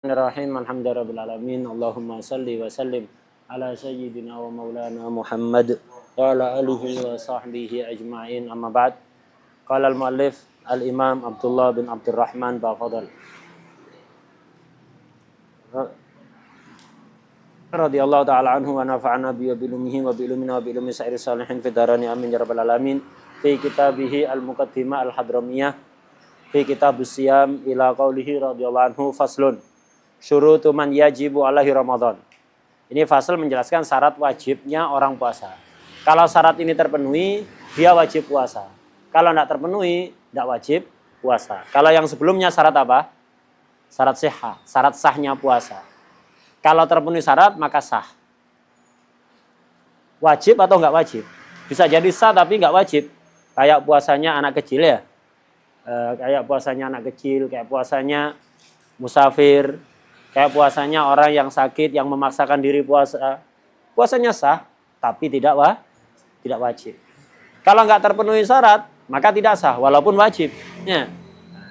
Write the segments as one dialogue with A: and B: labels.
A: Bismillahirrahmanirrahim. Alhamdulillahirabbil alamin. Allahumma shalli wa sallim ala sayyidina wa maulana Muhammad wa ala alihi wa sahbihi ajma'in. Amma ba'd. Qala al-muallif al-Imam Abdullah bin Abdurrahman Bafadal radhiyallahu ta'ala anhu wa nafa'ana bi bilumihi wa bilumina wa bilumi sa'iri salihin fi darani amin ya rabbal alamin. Fi kitabihi al-muqaddimah al-hadramiyah fi kitabus siyam ila qaulihi radhiyallahu anhu faslun syurutu man yajibu alaihi Ramadan. Ini fasal menjelaskan syarat wajibnya orang puasa. Kalau syarat ini terpenuhi, dia wajib puasa. Kalau tidak terpenuhi, tidak wajib puasa. Kalau yang sebelumnya syarat apa? Syarat sihah, syarat sahnya puasa. Kalau terpenuhi syarat, maka sah. Wajib atau enggak wajib? Bisa jadi sah tapi enggak wajib. Kayak puasanya anak kecil ya. Kayak puasanya anak kecil, kayak puasanya musafir, kayak puasanya orang yang sakit, yang memaksakan diri puasa. Puasanya sah, tapi tidak wajib. Kalau nggak terpenuhi syarat, maka tidak sah, walaupun wajib. Nah,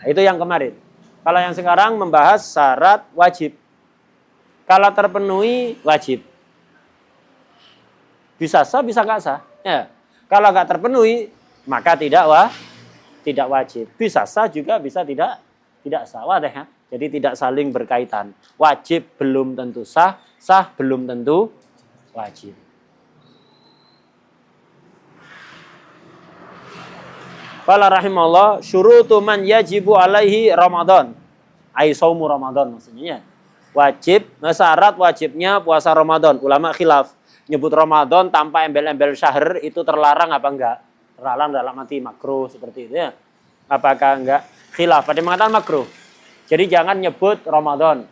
A: itu yang kemarin. Kalau yang sekarang membahas syarat wajib. Kalau terpenuhi, wajib. Bisa sah, bisa nggak sah. Ya. Kalau nggak terpenuhi, maka tidak wajib. Bisa sah juga, bisa tidak sah. Wadah ya? Jadi tidak saling berkaitan. Wajib belum tentu sah, sah belum tentu wajib. Qala rahimahullah syurutu man yajibu alaihi Ramadan. Ai saumu Ramadan maksudnya. Wajib, syarat wajibnya puasa Ramadan. Ulama khilaf. Nyebut Ramadan tanpa embel-embel syahr itu terlarang apa enggak? Terlarang dalam arti makruh seperti itu ya. Apakah enggak? Khilaf. Ada yang mengatakan makruh. Jadi jangan nyebut Ramadan.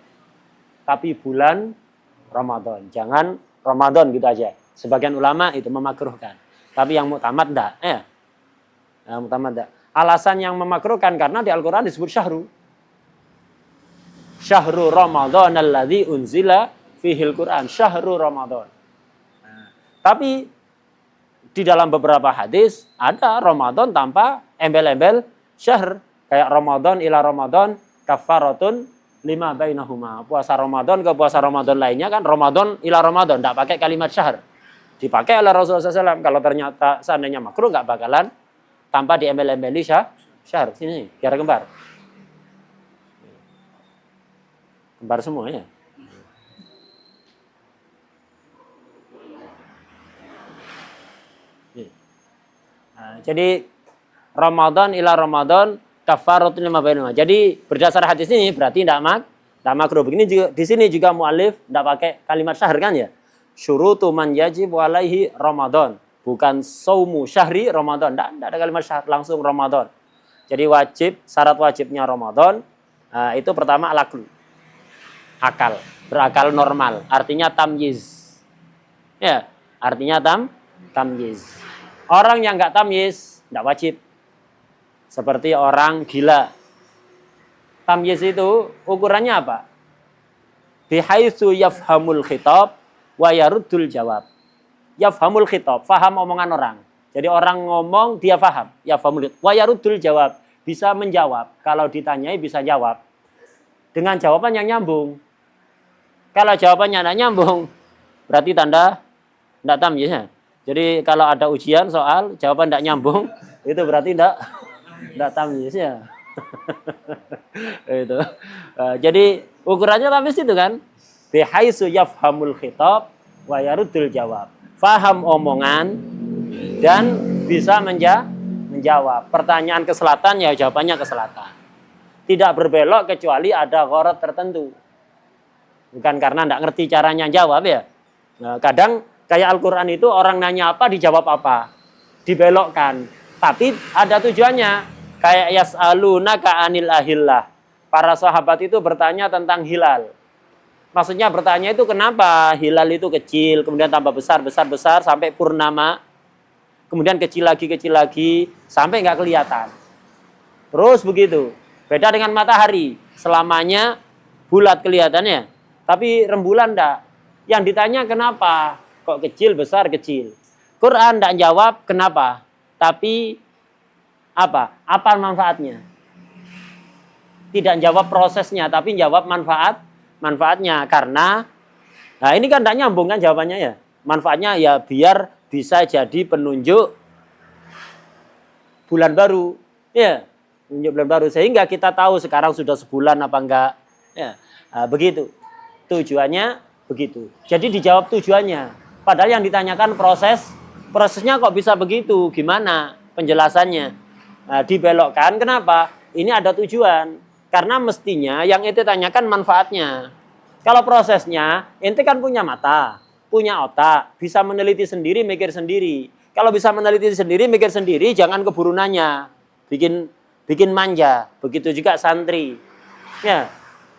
A: Tapi bulan Ramadan. Jangan Ramadan gitu aja. Sebagian ulama itu memakruhkan. Tapi yang muktamad enggak. Yang muktamad enggak. Alasan yang memakruhkan karena di Al-Quran disebut syahru. Syahru Ramadan alladzi unzila fihil Quran. Syahru Ramadan. Tapi di dalam beberapa hadis ada Ramadan tanpa embel-embel syahr. Kayak Ramadan ila Ramadan kafaratun lima bainahuma. Puasa Ramadan ke puasa Ramadan lainnya kan Ramadan ila Ramadan. Tidak pakai kalimat syahr. Dipakai oleh Rasulullah SAW. Kalau ternyata seandainya makruh nggak bakalan tanpa diembel-embeli syahr. Sini, biar kembar. Kembar semuanya. Nah, jadi Ramadan ila Ramadan kafaratun lima bainahuma. Jadi berdasar hadis ini berarti tidak makruh. Begini juga di sini juga muallif tidak pakai kalimat syahr kan ya. Syurutu man yajibu alaihi Ramadan. Bukan saumu syahri Ramadan. Tidak ada kalimat syahr, langsung Ramadan. Jadi wajib, syarat wajibnya Ramadan itu pertama al-aql. Akal, berakal normal. Artinya tamyiz. Ya, artinya tamyiz. Orang yang nggak tamyiz, nggak wajib. Seperti orang gila. Tamyiz itu ukurannya apa? Bihaitsu yafhamul khitab wa yaruddul jawab. Yafhamul khitab, faham omongan orang. Jadi orang ngomong dia faham. Yafhamul khitab wa yaruddul jawab, bisa menjawab. Kalau ditanyai bisa jawab dengan jawaban yang nyambung. Kalau jawabannya tidak nyambung, berarti tanda tidak tamyiz ya. Jadi kalau ada ujian soal jawaban tidak nyambung, itu berarti tidak tamyiz ya. Itu. Jadi ukurannya tamyiz itu kan, bihaitsu yafhamul khitab wa yaruddul jawab. Faham omongan dan bisa menjawab. Pertanyaan ke selatan ya jawabannya ke selatan. Tidak berbelok kecuali ada gharat tertentu. Bukan karena tidak ngerti caranya jawab ya. Nah, kadang kayak Al-Quran itu orang nanya apa dijawab apa. Dibelokkan. Tapi ada tujuannya. Kayak yas'alunaka anil ahillah. Para sahabat itu bertanya tentang hilal. Maksudnya bertanya itu kenapa hilal itu kecil. Kemudian tambah besar sampai purnama. Kemudian kecil lagi. Sampai nggak kelihatan. Terus begitu. Beda dengan matahari. Selamanya bulat kelihatannya. Tapi rembulan enggak. Yang ditanya kenapa? Kok kecil, besar, kecil. Quran enggak jawab kenapa. Tapi apa? Apa manfaatnya? Tidak jawab prosesnya, tapi jawab manfaatnya karena nah ini kan tidak nyambung kan jawabannya ya. Manfaatnya ya biar bisa jadi penunjuk bulan baru. Ya, penunjuk bulan baru sehingga kita tahu sekarang sudah sebulan apa enggak. Ya, nah, begitu. Tujuannya begitu. Jadi dijawab tujuannya. Padahal yang ditanyakan prosesnya kok bisa begitu? Gimana penjelasannya? Nah, dibelokkan kenapa? Ini ada tujuan. Karena mestinya yang ente tanyakan manfaatnya. Kalau prosesnya, ente kan punya mata, punya otak, bisa meneliti sendiri, mikir sendiri. Kalau bisa meneliti sendiri, mikir sendiri, jangan keburu nanya, bikin manja. Begitu juga santri. Ya,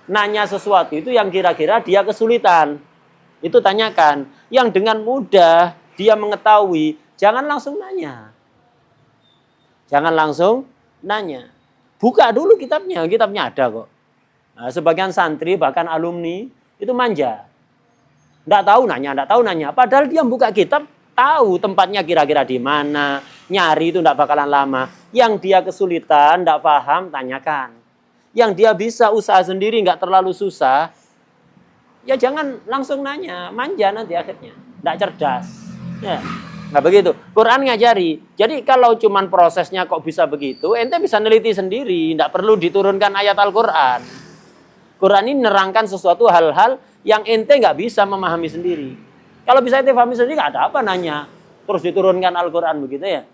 A: nanya sesuatu itu yang kira-kira dia kesulitan. Itu tanyakan. Yang dengan mudah dia mengetahui, jangan langsung nanya. Jangan langsung nanya. Buka dulu kitabnya ada kok. Nah, sebagian santri bahkan alumni itu manja. Nggak tahu nanya. Padahal dia buka kitab, tahu tempatnya kira-kira di mana. Nyari itu nggak bakalan lama. Yang dia kesulitan, nggak paham, tanyakan. Yang dia bisa usaha sendiri, nggak terlalu susah, ya jangan langsung nanya. Manja nanti akhirnya. Nggak cerdas. Ya. Nggak begitu. Quran ngajari. Jadi kalau cuman prosesnya kok bisa begitu, ente bisa neliti sendiri. Nggak perlu diturunkan ayat Al-Quran. Quran ini nerangkan sesuatu hal-hal yang ente nggak bisa memahami sendiri. Kalau bisa ente pahami sendiri, nggak ada apa nanya. Terus diturunkan Al-Quran begitu ya.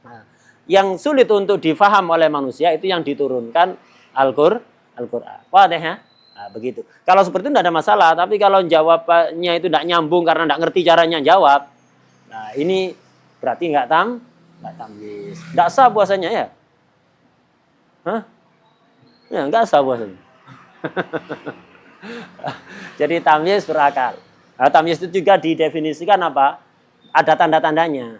A: Nah, yang sulit untuk difaham oleh manusia itu yang diturunkan Al-Quran. Wah deh ya. Nah, begitu. Kalau seperti itu tidak ada masalah. Tapi kalau jawabnya itu tidak nyambung karena tidak ngerti caranya jawab. Nah ini berarti nggak tamyiz. Nggak sah puasanya ya? Hah? Ya nggak sah puasanya. Jadi tamyiz berakal. Nah, tamyiz itu juga didefinisikan apa? Ada tanda-tandanya.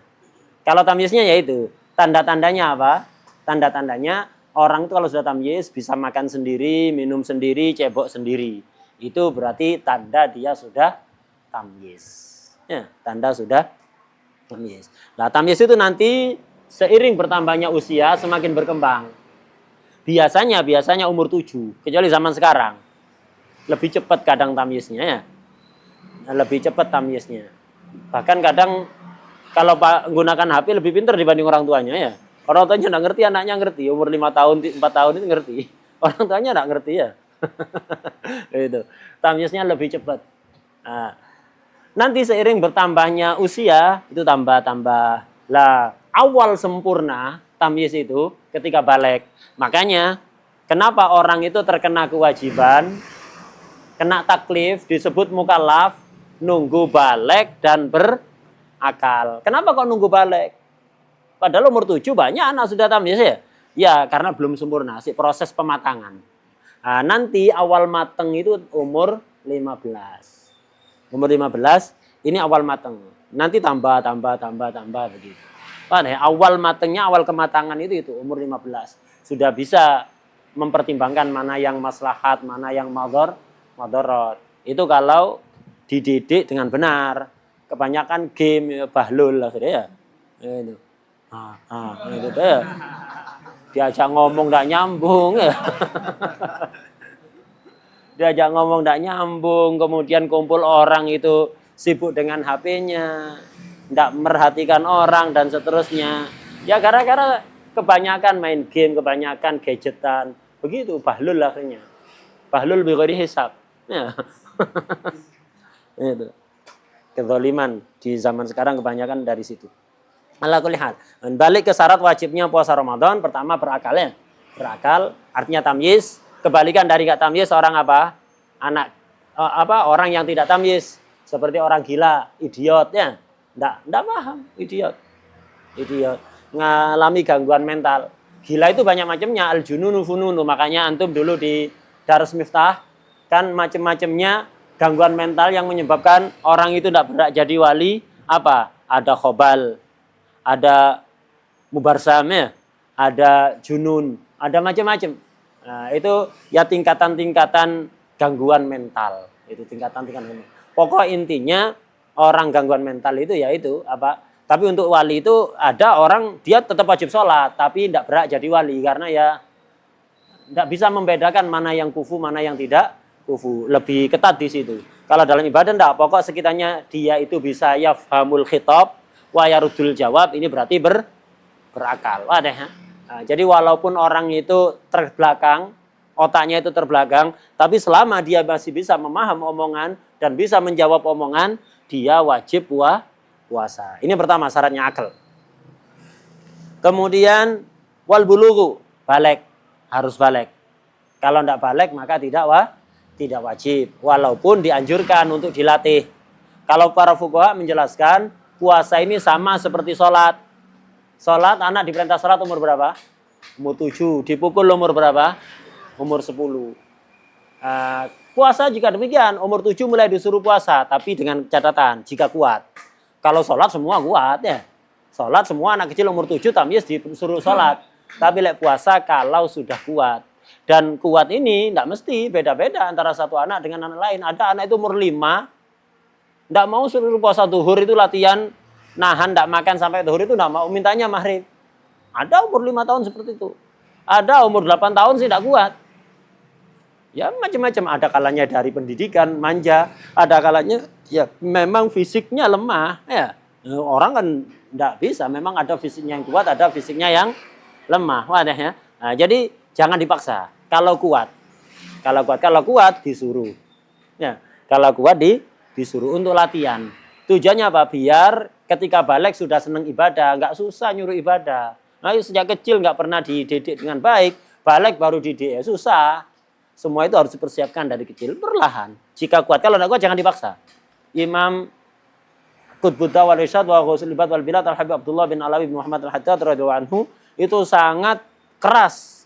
A: Kalau tamyiznya yaitu tanda-tandanya apa? Tanda-tandanya orang itu kalau sudah tamyiz bisa makan sendiri, minum sendiri, cebok sendiri. Itu berarti tanda dia sudah tamyiz. Ya, tanda sudah tamyiz. Nah, tamyiz itu nanti seiring bertambahnya usia semakin berkembang. Biasanya umur 7, kecuali zaman sekarang. Lebih cepat kadang tamyiznya ya. Lebih cepat tamyiznya. Bahkan kadang kalau menggunakan HP lebih pintar dibanding orang tuanya ya. Orang tuanya enggak ngerti, anaknya ngerti. Umur 5 tahun, 4 tahun itu ngerti. Orang tuanya enggak ngerti ya. Itu. Tamyiznya lebih cepat. Nah, nanti seiring bertambahnya usia itu tambah. Lah, awal sempurna tamyiz itu ketika balik. Makanya kenapa orang itu terkena kewajiban, kena taklif, disebut mukallaf, nunggu balik dan berakal. Kenapa kok nunggu balik? Padahal umur 7 banyak anak sudah tamyiz ya. Ya karena belum sempurna sih proses pematangan. Nah, nanti awal mateng itu umur 15. Umur 15 ini awal mateng. Nanti tambah begitu. Awal matengnya, awal kematangan itu umur 15. Sudah bisa mempertimbangkan mana yang maslahat, mana yang madharat. Itu kalau dididik dengan benar. Kebanyakan game bahlul lah ya. Itu. Itu ya. Diajak ngomong enggak nyambung ya. Diajak ngomong enggak nyambung, kemudian kumpul orang itu sibuk dengan HP-nya, enggak merhatikan orang dan seterusnya. Ya gara-gara kebanyakan main game, kebanyakan gadgetan. Begitu bahlul akhirnya. Bahlul bi ghairi hisab. Ya. Itu. Kezaliman di zaman sekarang kebanyakan dari situ. Ala kulli hal. Balik ke syarat wajibnya puasa Ramadan, pertama berakal ya. Berakal artinya tamyiz. Kebalikan dari enggak tamyiz orang apa? Orang yang tidak tamyiz. Seperti orang gila, idiot ya. Enggak paham, idiot. Ngalami gangguan mental. Gila itu banyak macamnya, al-jununu fununu. Makanya antum dulu di Darus Miftah kan macam-macamnya gangguan mental yang menyebabkan orang itu tidak berhak jadi wali. Apa? Ada khobal, ada mubarsam ya, ada junun, ada macam-macam. Nah, itu ya tingkatan-tingkatan gangguan mental. Itu tingkatan-tingkatan mental. Pokok intinya orang gangguan mental itu yaitu apa? Tapi untuk wali itu ada orang dia tetap wajib sholat, tapi tidak berhak jadi wali karena ya tidak bisa membedakan mana yang kufu, mana yang tidak kufu, lebih ketat di situ. Kalau dalam ibadah enggak, pokok sekitarnya dia itu bisa yafhamul khitab wa yarudul jawab, ini berarti berakal. Wadah ya. Nah, jadi walaupun orang itu terbelakang, otaknya itu terbelakang, tapi selama dia masih bisa memaham omongan dan bisa menjawab omongan, dia wajib puasa. Ini pertama syaratnya akal. Kemudian wal bulughu, balik, harus balik. Kalau tidak balik maka tidak wajib, walaupun dianjurkan untuk dilatih. Kalau para fuqaha menjelaskan puasa ini sama seperti sholat. Sholat, anak diperintah sholat umur berapa? Umur 7. Dipukul umur berapa? Umur 10. Puasa juga demikian, umur 7 mulai disuruh puasa, tapi dengan catatan jika kuat. Kalau sholat semua kuat ya. Sholat semua anak kecil umur 7 tamyiz disuruh sholat. Tapi puasa kalau sudah kuat. Dan kuat ini tidak mesti, beda-beda antara satu anak dengan anak lain. Ada anak itu umur 5, tidak mau suruh puasa duhur itu latihan, nahan tidak makan sampai duhur itu tidak mau, mintanya maghrib. Ada umur 5 tahun seperti itu. Ada umur 8 tahun sih tidak kuat. Ya macam-macam, ada kalanya dari pendidikan manja, ada kalanya ya memang fisiknya lemah ya. Orang kan tidak bisa, memang ada fisiknya yang kuat, ada fisiknya yang lemah. Wadah ya. Nah, jadi jangan dipaksa. Kalau kuat disuruh. Ya, kalau kuat disuruh untuk latihan. Tujuannya apa? Biar ketika balik sudah senang ibadah, nggak susah nyuruh ibadah. Nah, sejak kecil nggak pernah dididik dengan baik, balik baru dididik, ya susah. Semua itu harus dipersiapkan dari kecil, perlahan. Jika kuat, kalau tidak kuat jangan dipaksa. Imam Qutbuddin wal Irsyad wa Ghusulibat wal Bilad Al-Habib Abdullah bin Alawi bin Muhammad Al-Haddad radhiyallahu anhu itu sangat keras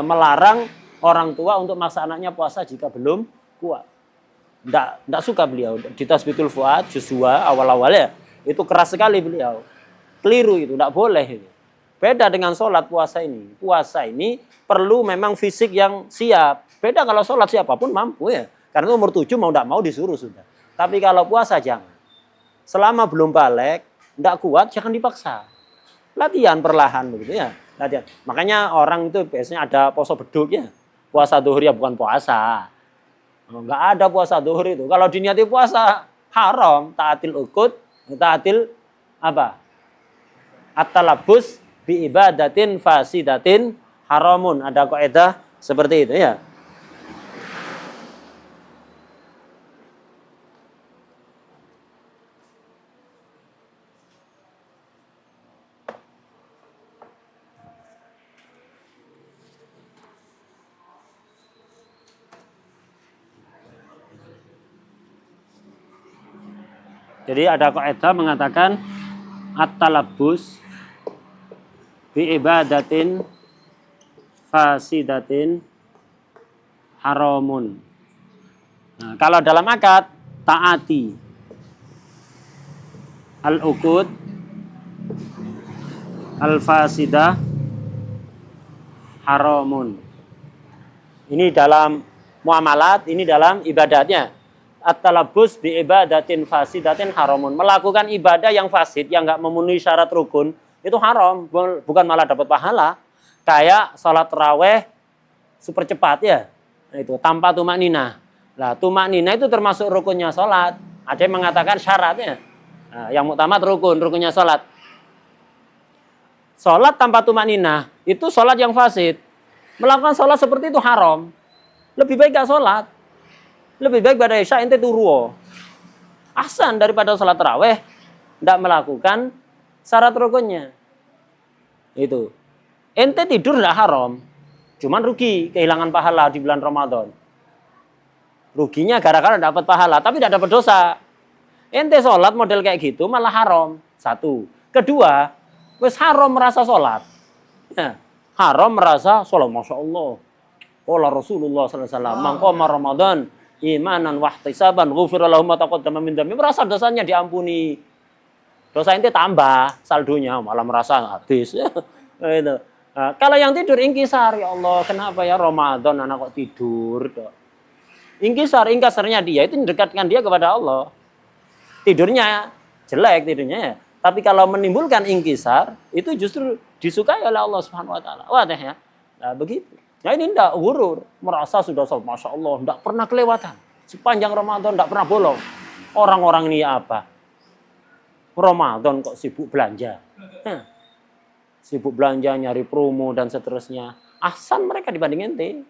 A: melarang orang tua untuk maksa anaknya puasa jika belum kuat. Tidak suka beliau. Di Tasbitul Fuad, juz 2 awal-awalnya, itu keras sekali beliau. Keliru itu, tidak boleh. Itu. Beda dengan sholat puasa ini. Puasa ini perlu memang fisik yang siap. Beda kalau sholat siapapun mampu ya. Karena umur 7 mau tidak mau disuruh sudah. Tapi kalau puasa jangan. Selama belum balik, tidak kuat, jangan dipaksa. Latihan perlahan begitu ya. Latihan. Makanya orang itu biasanya ada puasa beduk ya. Puasa duhur ya bukan puasa. Enggak ada puasa duhur itu. Kalau diniati puasa haram, ta'atil ukut, ta'atil apa? At-talabus bi ibadatin fasidatin haramun. Ada kaidah seperti itu ya. Jadi ada kaidah mengatakan at-talabus bi ibadatin fasidatin haramun. Nah, kalau dalam akad taati al-uqud al-fasidah haramun. Ini dalam muamalat, ini dalam ibadatnya. At-talabus bi ibadatin fasidatin haramun. Melakukan ibadah yang fasid, yang enggak memenuhi syarat rukun, itu haram, bukan malah dapat pahala. Kayak salat tarawih super cepat ya. Itu tanpa tumak ninah. Lah, tumak ninah itu termasuk rukunnya salat. Ada yang mengatakan syaratnya. Nah, yang muktamad rukunnya salat. Salat tanpa tumak ninah itu salat yang fasid. Melakukan salat seperti itu haram. Lebih baik enggak salat. Lebih baik pada isya ente turu. Ahsan daripada salat tarawih tidak melakukan syarat rukunnya. Itu. Ente tidur tidak haram. Cuman rugi, kehilangan pahala di bulan Ramadan. Ruginya gara-gara dapat pahala, tapi tidak dapat dosa. Ente sholat model kayak gitu malah haram. Satu. Kedua, wis haram merasa sholat. Ya, haram merasa sholat. Masya Allah. Qala Rasulullah sallallahu alaihi wasallam, "Man qama Ramadan imanan wahtisaban ghufira lahu ma taqaddama min dzambi." Merasa dosanya diampuni. Dosa ente tambah saldonya, malah merasa habis. Itu. Nah, kalau yang tidur ingkisar, ya Allah, kenapa ya Ramadan anak kok tidur? Ingkisarnya dia itu mendekatkan dia kepada Allah. Tidurnya jelek tidurnya ya. Tapi kalau menimbulkan ingkisar, itu justru disukai oleh Allah Subhanahu wa taala. Wadah ya. Nah, begitu. Nah ini tidak gurur, merasa sudah Masya Allah, tidak pernah kelewatan. Sepanjang Ramadan tidak pernah bolong. Orang-orang ini apa? Ramadan kok sibuk belanja. Sibuk belanja, nyari promo dan seterusnya. Ahsan mereka dibanding ente.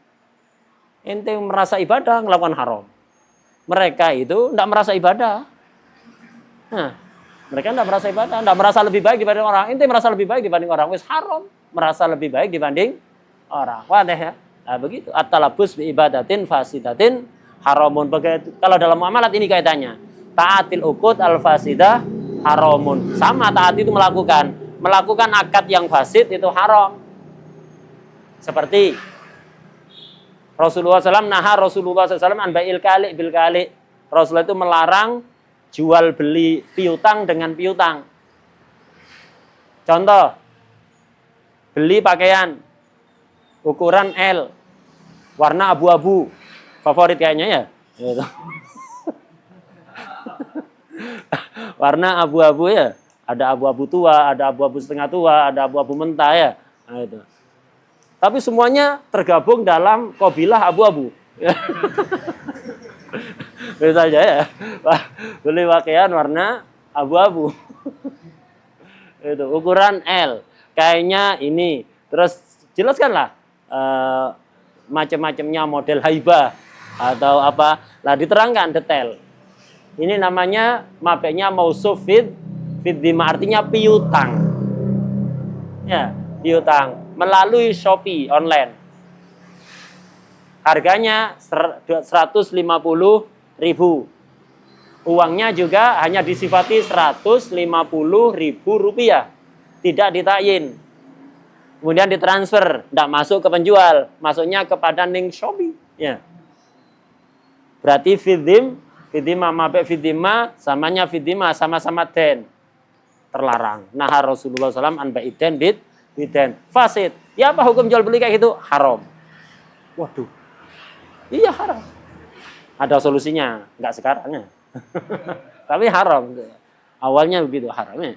A: Ente merasa ibadah, melakukan haram. Mereka itu tidak merasa ibadah. Mereka tidak merasa ibadah, tidak merasa lebih baik dibanding orang. Ente merasa lebih baik dibanding orang. Wis haram, merasa lebih baik dibanding orang. Wadah ya. Nah, begitu. At-talabus bi ibadatin fasidatin haramun. Begitu. Kalau dalam muamalat ini kaitannya. Ta'atil uqud al-fasidah haramun. Sama taat itu melakukan akad yang fasid itu haram. Seperti Rasulullah SAW an bai'il kali' bil kali'. Rasulullah itu melarang jual beli piutang dengan piutang. Contoh, beli pakaian ukuran L, warna abu-abu, favorit kayaknya ya. Warna abu-abu ya. Ada abu-abu tua, ada abu-abu setengah tua, ada abu-abu mentah ya. Nah, itu. Tapi semuanya tergabung dalam kabilah abu-abu. Bisa aja ya. Beli pakaian warna abu-abu. Itu ukuran L. Kayaknya ini. Terus jelaskanlah macam-macamnya model haibah atau apa. Lah diterangkan detail. Ini namanya mabeknya mausuf Fiddima, artinya piutang. Ya, piutang melalui Shopee online. Harganya 150.000. Uangnya juga hanya disifati 150.000 rupiah. Tidak ditakyin. Kemudian ditransfer, tidak masuk ke penjual, masuknya kepada Ning Shopee. Ya. Berarti Fiddima mabek Fiddima samanya Fiddima sama-sama den. Terlarang. Nah Rasulullah SAW an ba'iden biden fasid. Ya apa hukum jual beli kayak gitu? Haram. Waduh. Iya haram. Ada solusinya, nggak sekarang ya. Tapi haram. Awalnya begitu haramnya.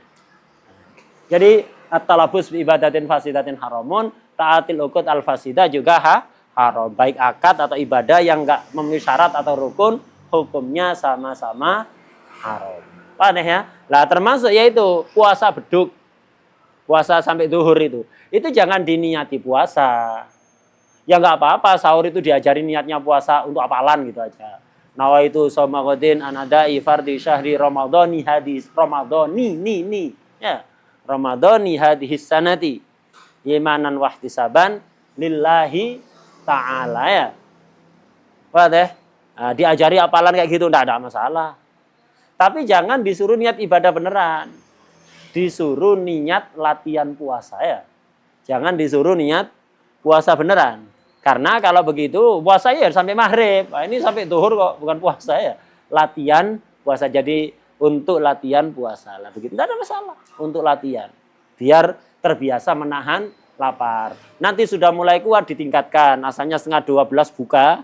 A: Jadi at-talabus bi ibadatin fasidatin haramun, ta'atil uqud al-fasidah juga haram. Baik akad atau ibadah yang nggak memenuhi syarat atau rukun, hukumnya sama-sama haram. Paham ya? Lah termasuk yaitu puasa beduk. Puasa sampai zuhur itu. Itu jangan diniati puasa. Ya nggak apa-apa, sahur itu diajari niatnya puasa untuk apalan gitu aja. Nawaitu shauma ghadin anadai fardhi syahri ramadhani hadis ramadhani ni. Ya. Ramadhani hadhis sanati. Imanan wahtisaban lillahi ta'ala ya. Paham ya? Nah, diajari apalan kayak gitu enggak ada masalah. Tapi jangan disuruh niat ibadah beneran. Disuruh niat latihan puasa ya. Jangan disuruh niat puasa beneran. Karena kalau begitu puasa ya sampai maghrib. Nah, ini sampai zuhur kok bukan puasa ya. Latihan puasa. Jadi untuk latihan puasa lah begitu. Tidak ada masalah untuk latihan. Biar terbiasa menahan lapar. Nanti sudah mulai kuat ditingkatkan. Asalnya 11:30 buka,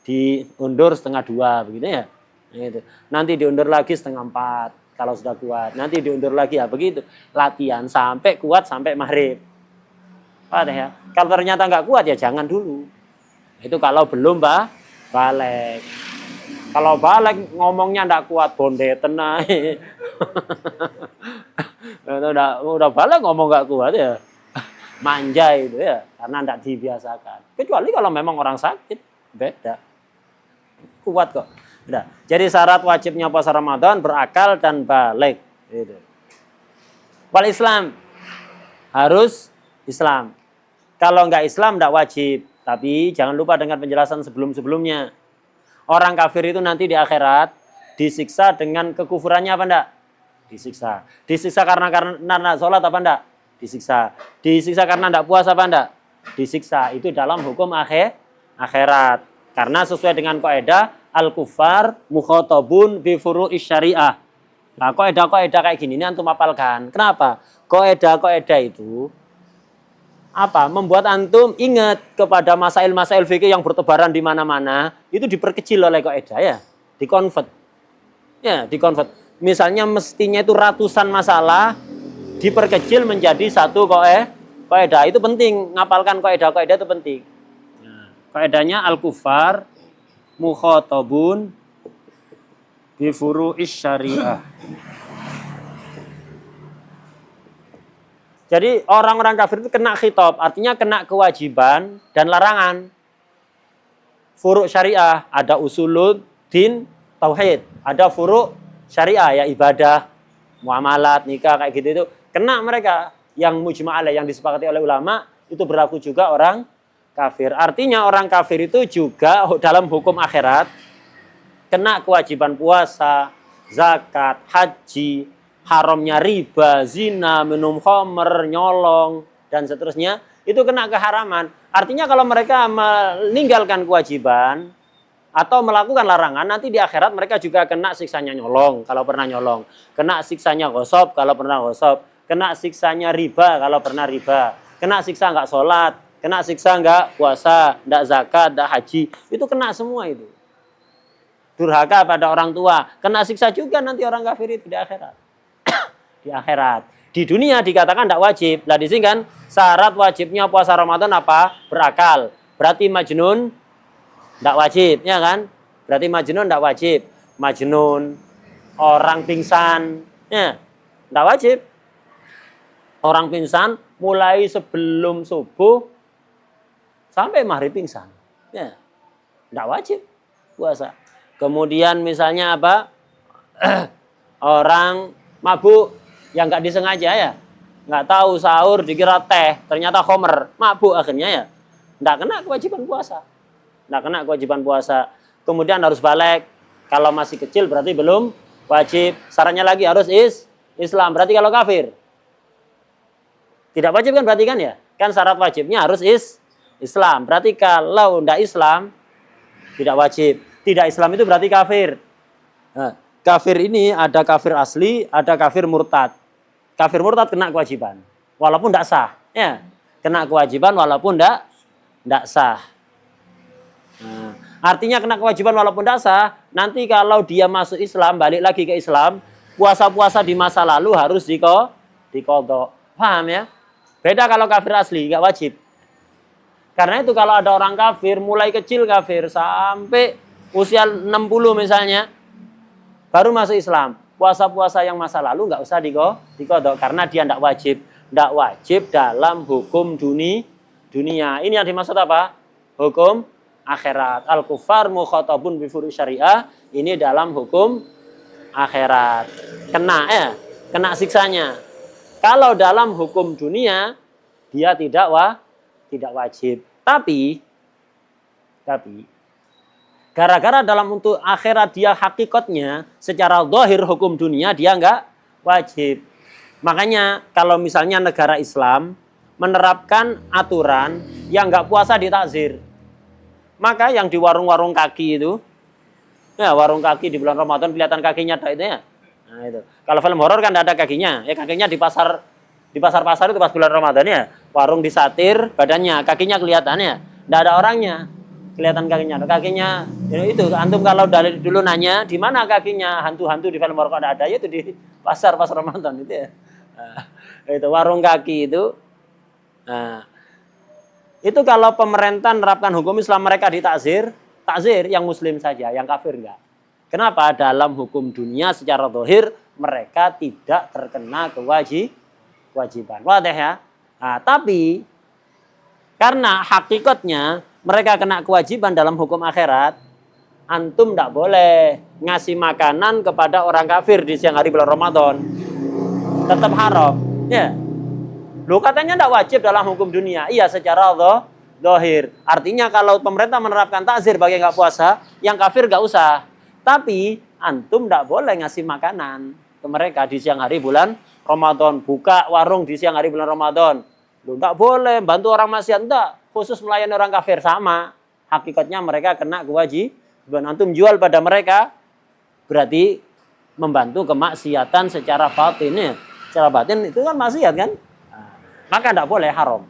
A: diundur 1:30 begitu ya. Gitu. Nanti diundur lagi 3:30 kalau sudah kuat. Nanti diundur lagi ya begitu. Latihan sampai kuat sampai maghrib. Paham ya? Kalau ternyata nggak kuat ya jangan dulu. Itu kalau belum balik. Kalau balik ngomongnya nggak kuat bondetan naik. udah balik ngomong nggak kuat ya. Manja itu ya karena nggak dibiasakan. Kecuali kalau memang orang sakit beda. Kuat kok. Udah. Jadi syarat wajibnya puasa Ramadan berakal dan balik. Gitu. Wal Islam harus Islam. Kalau nggak Islam nggak wajib. Tapi jangan lupa dengan penjelasan sebelum-sebelumnya. Orang kafir itu nanti di akhirat disiksa dengan kekufurannya apa enggak? Disiksa. Disiksa karena sholat apa enggak? Disiksa. Disiksa karena enggak puasa apa enggak? Disiksa. Itu dalam hukum akhirat. Karena sesuai dengan kaidah al-kuffar mukhatabun bi furu'is syariah. Nah, kaidah-kaidah kayak gini ini antum hafalkan. Kenapa? Kaidah-kaidah itu apa? Membuat antum ingat kepada masail-masail fikih yang bertebaran di mana-mana, itu diperkecil oleh kaidah ya, dikonvert. Ya, dikonvert. Misalnya mestinya itu ratusan masalah diperkecil menjadi satu kaidah. Itu penting, ngapalkan kaidah-kaidah itu penting. Kaidahnya al-kufar mukhatabun bi furu'is syariah. Jadi orang-orang kafir itu kena khitab, artinya kena kewajiban dan larangan. Furu' syariah, ada usulud din tauhid, ada furu' syariah ya ibadah, muamalat, nikah kayak gitu itu kena mereka yang mujma' alaih yang disepakati oleh ulama itu berlaku juga orang kafir. Artinya orang kafir itu juga dalam hukum akhirat kena kewajiban puasa, zakat, haji, haramnya riba, zina, minum khamr, nyolong, dan seterusnya, itu kena keharaman. Artinya kalau mereka meninggalkan kewajiban atau melakukan larangan, nanti di akhirat mereka juga kena siksanya nyolong, kalau pernah nyolong. Kena siksanya gosop, kalau pernah gosop. Kena siksanya riba, kalau pernah riba. Kena siksa nggak sholat, kena siksa nggak puasa, nggak zakat, nggak haji. Itu kena semua itu. Durhaka pada orang tua, kena siksa juga nanti orang kafir itu di akhirat. Di akhirat. Di dunia dikatakan tidak wajib. Lah di sini kan syarat wajibnya puasa Ramadan apa? Berakal. Berarti majnun tidak wajib, ya kan? Berarti majnun tidak wajib. Majnun, orang pingsan, ya tidak wajib. Orang pingsan mulai sebelum subuh sampai maghrib pingsan, ya tidak wajib puasa. Kemudian misalnya apa? Orang mabuk yang nggak disengaja ya, nggak tahu sahur dikira teh, ternyata khomer, mabuk akhirnya ya, nggak kena kewajiban puasa, nggak kena kewajiban puasa. Kemudian harus balik, kalau masih kecil berarti belum wajib. Syaratnya lagi harus Islam. Berarti kalau kafir tidak wajib kan berarti kan ya, kan syarat wajibnya harus Islam. Berarti kalau nggak Islam tidak wajib. Tidak Islam itu berarti kafir. Nah, kafir ini ada kafir asli, ada kafir murtad. Kafir murtad kena kewajiban, walaupun tidak sah. Ya, kena kewajiban walaupun tidak sah. Nah, artinya kena kewajiban walaupun tidak sah. Nanti kalau dia masuk Islam, balik lagi ke Islam, puasa-puasa di masa lalu harus diqadha. Paham ya? Beda kalau kafir asli, nggak wajib. Karena itu kalau ada orang kafir, mulai kecil kafir sampai usia 60 misalnya, baru masuk Islam. Puasa-puasa yang masa lalu nggak usah diqadha karena dia tidak wajib. Tidak wajib dalam hukum dunia. Ini yang dimaksud apa? Hukum akhirat. Al-kufar mukhatabun bi furu' syariah. Ini dalam hukum akhirat. Kena ya, kena siksanya. Kalau dalam hukum dunia dia tidak wajib. Tapi gara-gara dalam untuk akhirat dia hakikatnya secara zahir hukum dunia dia nggak wajib. Makanya kalau misalnya negara Islam menerapkan aturan yang nggak puasa ditakzir, maka yang di warung-warung kaki itu, ya warung kaki di bulan Ramadan kelihatan kakinya itu ya. Nah itu. Kalau film horor kan tidak ada kakinya, ya kakinya di pasar-pasar itu pas bulan Ramadan ya. Warung disatir, badannya, kakinya kelihatannya, tidak ada orangnya. Kelihatan kakinya itu antum kalau dari dulu nanya di mana kakinya hantu-hantu di film horor ada ya itu di pasar Ramadan itu ya. Nah, itu warung kaki itu. Nah, itu kalau pemerintah menerapkan hukum Islam mereka ditakzir yang muslim saja, yang kafir enggak. Kenapa? Dalam hukum dunia secara zahir mereka tidak terkena kewajiban. Wadah ya. Nah, tapi karena hakikatnya mereka kena kewajiban dalam hukum akhirat, antum tidak boleh ngasih makanan kepada orang kafir di siang hari bulan Ramadan. Tetap haram. Ya. Lu katanya tidak wajib dalam hukum dunia. Iya secara zahir. Artinya kalau pemerintah menerapkan takzir bagi yang nggak puasa, yang kafir nggak usah. Tapi antum tidak boleh ngasih makanan ke mereka di siang hari bulan Ramadan. Buka warung di siang hari bulan Ramadan. Lu tidak boleh bantu orang maksiat, enggak. Khusus melayani orang kafir sama. Hakikatnya mereka kena kewajiban. Antum jual pada mereka berarti membantu kemaksiatan secara batin ya. Secara batin itu kan maksiat kan? Nah, maka tidak boleh haram.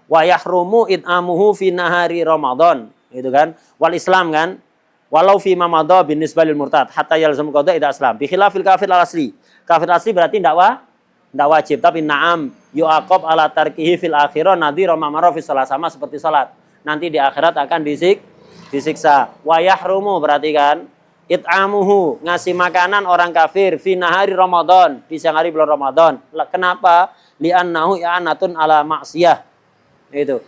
A: Wa yahrumu it'amuhu fi nahari Ramadan. Itu kan? Wal Islam kan? Walau fi ma madha bin nisbalil murtad hatta yalzamu qada ida Islam. Bi khilafil kafir al-asli. Kafir asli berarti tidak wajib, tapi na'am yu'aqab ala tarkihi fil akhirah nadhira ma marra fi shalah, sama seperti salat. nanti di akhirat akan disiksa. Wa yahrumu, berarti kan, it'amuhu, ngasih makanan orang kafir fi nahari Ramadan, di siang hari bulan Ramadan. Kenapa? Li'annahu i'anatun ala maksiyah. Itu.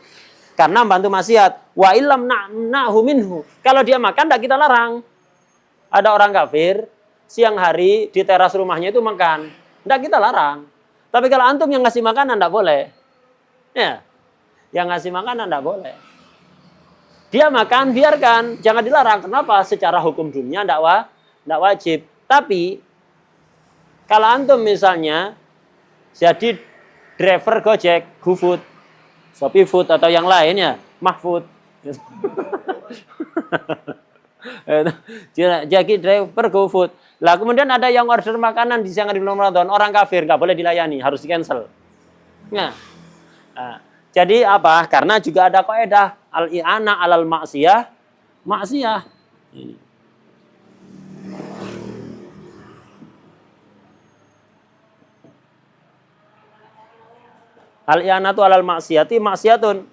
A: Karena bantu maksiat. Wa illam na'nahu minhu. Kalau dia makan tidak kita larang. Ada orang kafir siang hari di teras rumahnya itu makan, tidak kita larang. Tapi kalau antum yang ngasih makanan tidak boleh. Ya. Yang ngasih makanan tidak boleh. Dia makan, biarkan, jangan dilarang. Kenapa? Secara hukum dunia tidak wajib. Tapi kalau antum misalnya jadi driver Gojek, GoFood, Shopee Food atau yang lainnya, Mahfood. Jadi driver GoFood. Lah kemudian ada yang order makanan di siang hari bulan Ramadan, orang kafir nggak boleh dilayani, harus di cancel. Nah, jadi apa? Karena juga ada kaidah al-i'ana alal maksiyah, maksiyah. Al-i'anatu alal maksiyati maksiyatun.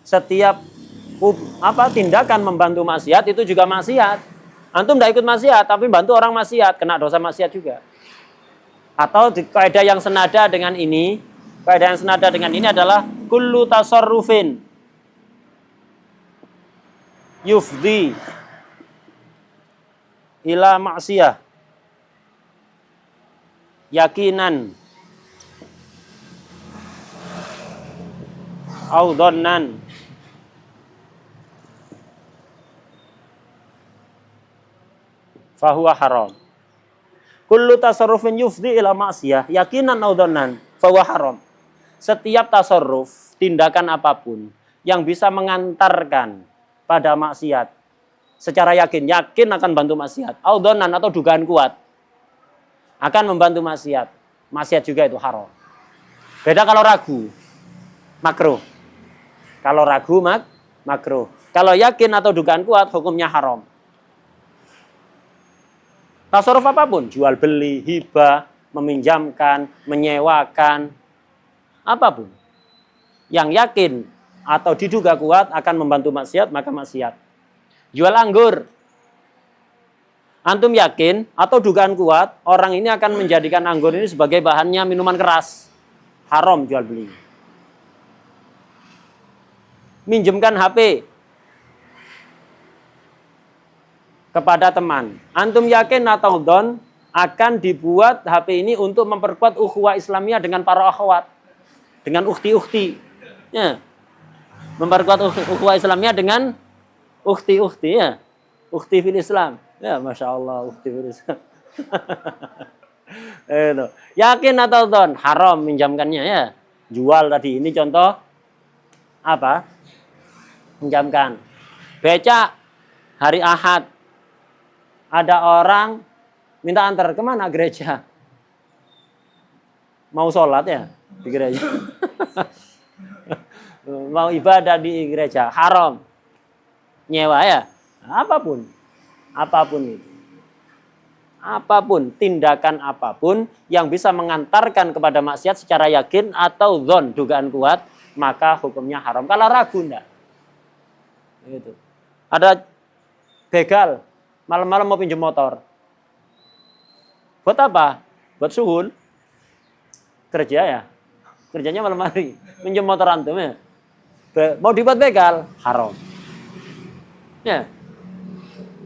A: Setiap tindakan membantu maksiat itu juga maksiat. Antum tidak ikut maksiat tapi bantu orang maksiat, kena dosa maksiat juga. Atau kaidah yang senada dengan ini, kaidah yang senada dengan ini adalah kullu tasarrufin yufdi ila maksiyah yakinan au dhannan fahuwa haram. Kullu tasarrufin yufdi ila maksiyah yakinan au dhannan fahuwa haram. Setiap tasarruf, tindakan apapun yang bisa mengantarkan pada maksiat secara yakin akan bantu maksiat, au dhannan atau dugaan kuat akan membantu maksiat. Maksiat juga itu haram. Beda kalau ragu, makruh. Kalau ragu makruh. Kalau yakin atau dugaan kuat hukumnya haram. Tasarruf apapun, jual beli, hibah, meminjamkan, menyewakan, apapun yang yakin atau diduga kuat akan membantu maksiat, maka maksiat. Jual anggur, antum yakin atau dugaan kuat orang ini akan menjadikan anggur ini sebagai bahannya minuman keras, haram jual beli. Minjemkan HP kepada teman, antum yakin atau don akan dibuat HP ini untuk memperkuat ukhuwah Islamiyah dengan para akhwat, dengan ukhti-ukhti, ya. Memperkuat ukhuwah Islamiyah dengan ukhti-ukhti, ya. Ukhti fil Islam, ya, masya Allah, ukhti fil Islam. Itu. Yakin atau don haram minjamkannya, ya. Jual tadi ini contoh apa? Minjamkan. Becak hari Ahad. Ada orang minta antar kemana gereja? Mau sholat ya di gereja. Mau ibadah di gereja. Haram. Nyewa ya. Apapun. Apapun itu. Apapun. Tindakan apapun yang bisa mengantarkan kepada maksiat secara yakin atau dzon, dugaan kuat, maka hukumnya haram. Kalau ragu enggak. Gitu. Ada begal. Malam-malam mau pinjam motor. Buat apa? Buat suhun. Kerja ya. Kerjanya malam hari. Pinjam motor antum ya. Mau dibuat begal. Haram. Ya.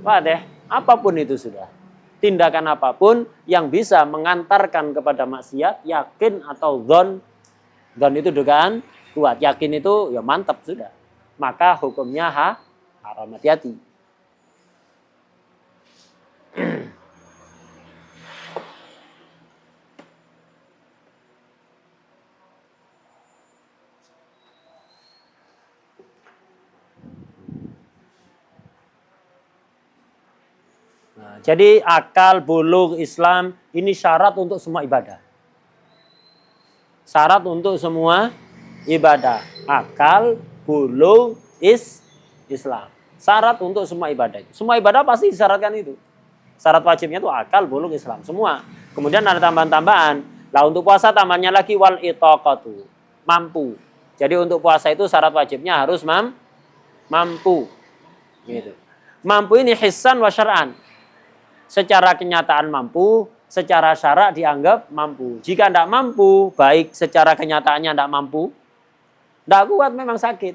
A: Wah deh. Apapun itu sudah. Tindakan apapun yang bisa mengantarkan kepada maksiat. Yakin atau dzon. Dzon itu dugaan kuat. Yakin itu ya mantap sudah. Maka hukumnya haram. Hati-hati. Nah, jadi akal, bulugh, Islam ini syarat untuk semua ibadah. Syarat untuk semua ibadah. Akal, bulugh, Islam. Syarat untuk semua ibadah. Semua ibadah pasti disyaratkan itu. Syarat wajibnya itu akal, bulugh, Islam. Semua. Kemudian ada tambahan-tambahan. Lah untuk puasa tambahnya lagi wal itaqatu. Mampu. Jadi untuk puasa itu syarat wajibnya harus mampu. Gitu. Mampu ini hissan wa syar'an. Secara kenyataan mampu, secara syarak dianggap mampu. Jika tidak mampu, baik secara kenyataannya tidak mampu, tidak kuat memang sakit.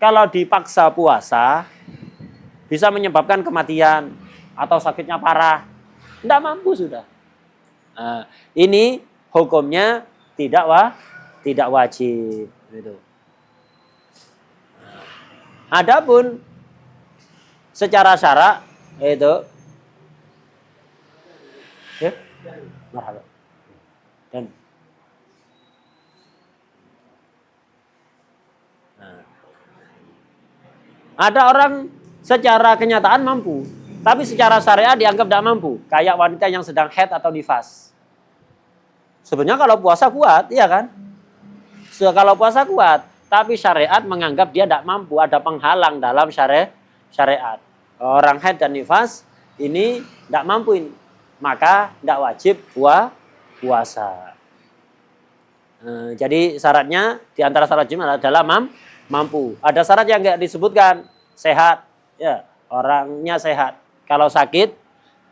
A: Kalau dipaksa puasa, bisa menyebabkan kematian atau sakitnya parah. Tidak mampu sudah. Nah, ini hukumnya tidak wajib. Gitu. Adapun secara syarak itu ya, marhaba. Dan ada orang secara kenyataan mampu, tapi secara syariat dianggap tidak mampu. Kayak wanita yang sedang haid atau nifas. Sebenarnya kalau puasa kuat, iya kan? Kalau puasa kuat, tapi syariat menganggap dia tidak mampu, ada penghalang dalam syariat. Orang haid dan nifas ini tidak mampu ini, maka tidak wajib puasa. Jadi syaratnya di antara syarat wajib adalah mampu. Ada syarat yang nggak disebutkan, sehat, ya orangnya sehat. Kalau sakit,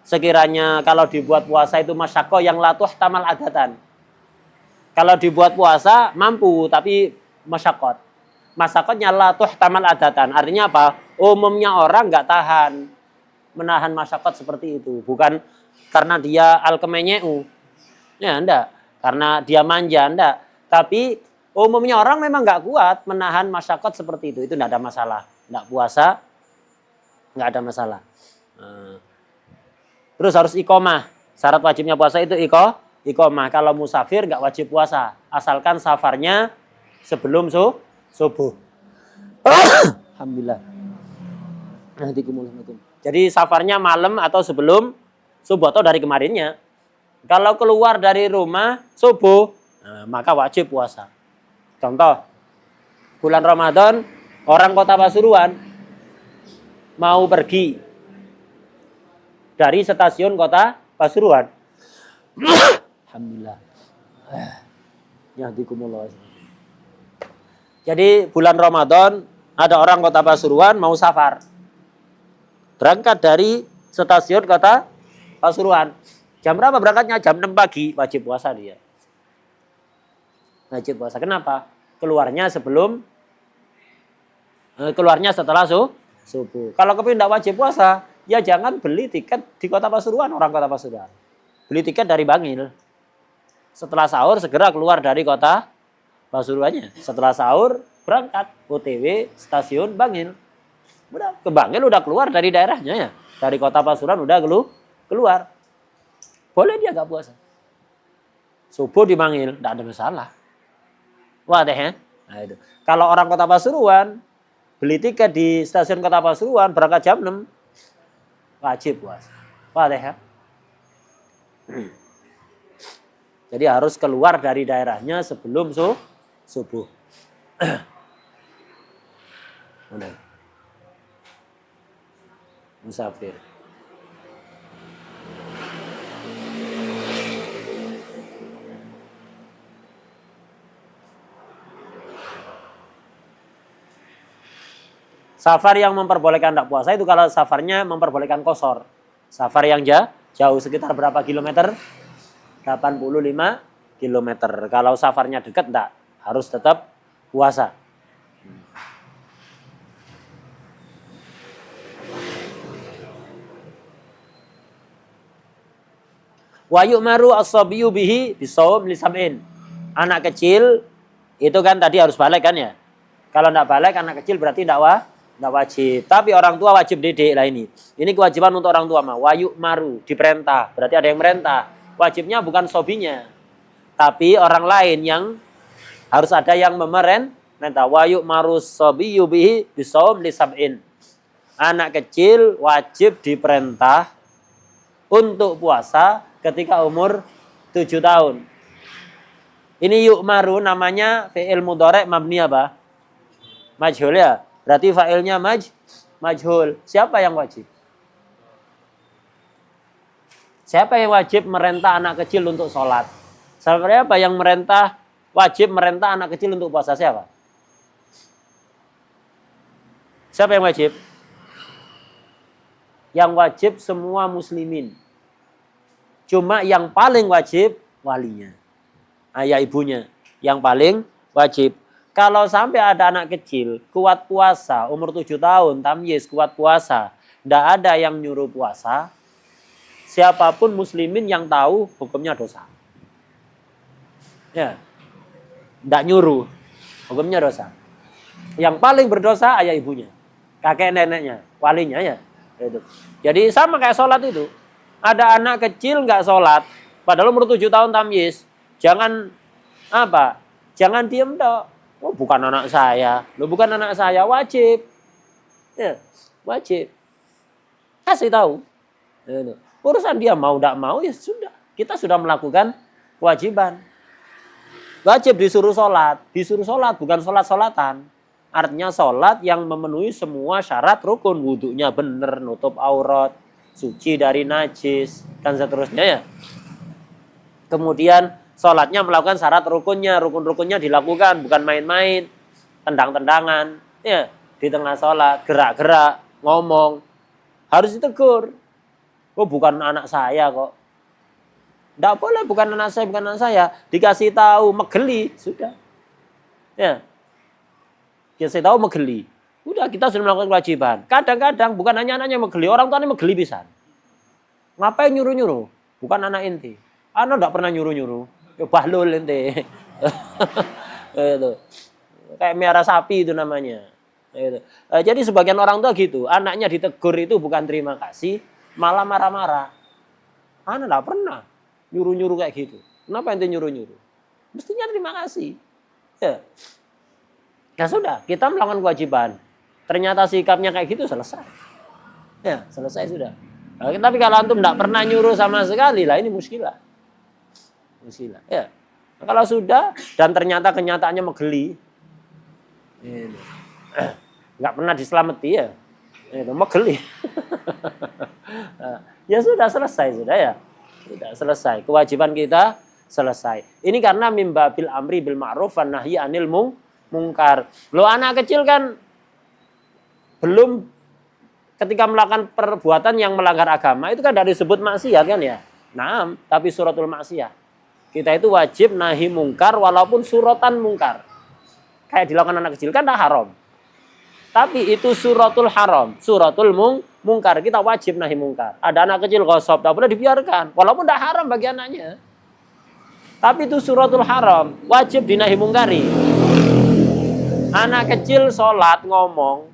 A: sekiranya kalau dibuat puasa itu masyakoh yang latuh tamal adatan. Kalau dibuat puasa mampu tapi masyakot. Masyakotnya latuh tamal adatan. Artinya apa? Umumnya orang nggak tahan menahan masyakot seperti itu. Bukan karena dia al-kemenyeu. Ya enggak. Karena dia manja enggak. Tapi umumnya orang memang nggak kuat menahan masyakot seperti itu. Itu enggak ada masalah. Enggak puasa nggak ada masalah. Terus harus iqomah. Syarat wajibnya puasa itu iqomah. Kalau musafir nggak wajib puasa, asalkan safarnya sebelum subuh. Alhamdulillah. Jadi safarnya malam atau sebelum subuh atau dari kemarinnya. Kalau keluar dari rumah subuh, maka wajib puasa. Contoh, bulan Ramadan, orang kota Pasuruan mau pergi dari stasiun kota Pasuruan. Alhamdulillah. Yahdikumullah. Jadi bulan Ramadan ada orang kota Pasuruan mau safar. Berangkat dari stasiun kota Pasuruan. Jam berapa berangkatnya? Jam 6 pagi, wajib puasa dia. Wajib puasa. Kenapa? Keluarnya setelah subuh. Kalau kepingin tidak wajib puasa, ya jangan beli tiket di kota Pasuruan, orang kota Pasuruan. Beli tiket dari Bangil. Setelah sahur segera keluar dari kota Pasuruannya. Setelah sahur berangkat OTW stasiun Bangil. Udah ke Bangil udah keluar dari daerahnya ya. Dari kota Pasuruan udah keluar. Boleh dia gak puasa. Subuh di Bangil, tidak ada masalah. Wah deh ya. Nah, itu. Kalau orang kota Pasuruan beli tiket di stasiun kota Pasuruan berangkat jam 6 wajib puasa. Wah deh ya. Jadi harus keluar dari daerahnya sebelum subuh. Musafir. Safar yang memperbolehkan tidak puasa itu kalau safarnya memperbolehkan qashar. Safar yang jauh sekitar berapa kilometer? 85 kilometer. Kalau safarnya dekat enggak, harus tetap puasa. Wa yu'maru as-sabiyyu bihi bisawm li sab'in. Anak kecil itu kan tadi harus balik kan ya? Kalau enggak balik anak kecil berarti enggak wajib. Tapi orang tua wajib didik lah ini. Ini kewajiban untuk orang tua mah. Wa yu'maru, diperintah. Berarti ada yang merintah. Wajibnya bukan sobinya, tapi orang lain yang harus ada yang memerintah. Wa yu'maru as-sabiyyu bihi bisawm li sab'in. Anak kecil wajib diperintah untuk puasa ketika umur 7 tahun. Ini yu'maru namanya fi'il mudhari' mabni apa? Majhul ya. Berarti fa'ilnya majhul. Siapa yang wajib? Siapa yang wajib merintah anak kecil untuk sholat? Siapa yang wajib merintah anak kecil untuk puasa? Siapa? Siapa yang wajib? Yang wajib semua muslimin. Cuma yang paling wajib walinya. Ayah ibunya. Yang paling wajib. Kalau sampai ada anak kecil, kuat puasa, umur 7 tahun, tamyiz, kuat puasa. Tidak ada yang nyuruh puasa. Siapapun muslimin yang tahu, hukumnya dosa. Ya. Tidak nyuruh, hukumnya dosa. Yang paling berdosa ayah ibunya. Kakek neneknya, walinya ya. Itu. Jadi sama kayak sholat itu. Ada anak kecil nggak sholat, padahal umur 7 tahun tamyiz. Jangan apa? Jangan diem dok. Oh bukan anak saya. Lo bukan anak saya, wajib. Ya, wajib. Kasih tahu. Itu. Urusan dia mau tidak mau ya sudah. Kita sudah melakukan kewajiban. Wajib disuruh sholat bukan sholat-sholatan. Artinya sholat yang memenuhi semua syarat rukun. Wudhunya benar, nutup aurat, suci dari najis, dan seterusnya ya. Kemudian sholatnya melakukan syarat rukunnya. Rukun-rukunnya dilakukan, bukan main-main. Tendang-tendangan, ya, di tengah sholat, gerak-gerak, ngomong. Harus ditegur. Oh bukan anak saya kok. Tidak boleh, bukan anak saya. Dikasih tahu, megeli, sudah. Ya. Dikasih tahu, megeli. Udah, kita sudah melakukan kewajiban. Kadang-kadang, bukan hanya anaknya megeli, orang tuanya megeli pisan. Ngapain nyuruh-nyuruh? Bukan anak inti. Anak tidak pernah nyuruh-nyuruh. Ya bahlul inti. Itu. Kayak miara sapi itu namanya. Itu. Jadi sebagian orang tua gitu. Anaknya ditegur itu bukan terima kasih, malah marah-marah. Anak tidak pernah nyuruh-nyuruh kayak gitu. Kenapa ente nyuruh-nyuruh? Mestinya terima kasih. Ya. Ya sudah, kita melakukan kewajiban. Ternyata sikapnya kayak gitu, selesai. Ya, selesai sudah. Nah, tapi kalau antum tidak pernah nyuruh sama sekali, lah ini muskilah. Muskilah. Ya. Nah, kalau sudah dan ternyata kenyataannya megeli, nggak pernah diselamati ya, itu megeli. Ya sudah selesai sudah ya. Sudah selesai. Kewajiban kita selesai. Ini karena mimbabil amri bil ma'ruf wan nahyi anil mungkar. Lo anak kecil kan belum ketika melakukan perbuatan yang melanggar agama itu kan dari disebut maksiat kan ya. Nah, tapi suratul maksiat. Kita itu wajib nahi mungkar walaupun suratan mungkar. Kayak dilakukan anak kecil kan tidak haram. Tapi itu suratul haram, suratul mungkar. Kita wajib nahi mungkar. Ada anak kecil gosop, tidak boleh dibiarkan. Walaupun tidak haram bagi anaknya. Tapi itu suratul haram, wajib dinahi mungkari. Anak kecil sholat ngomong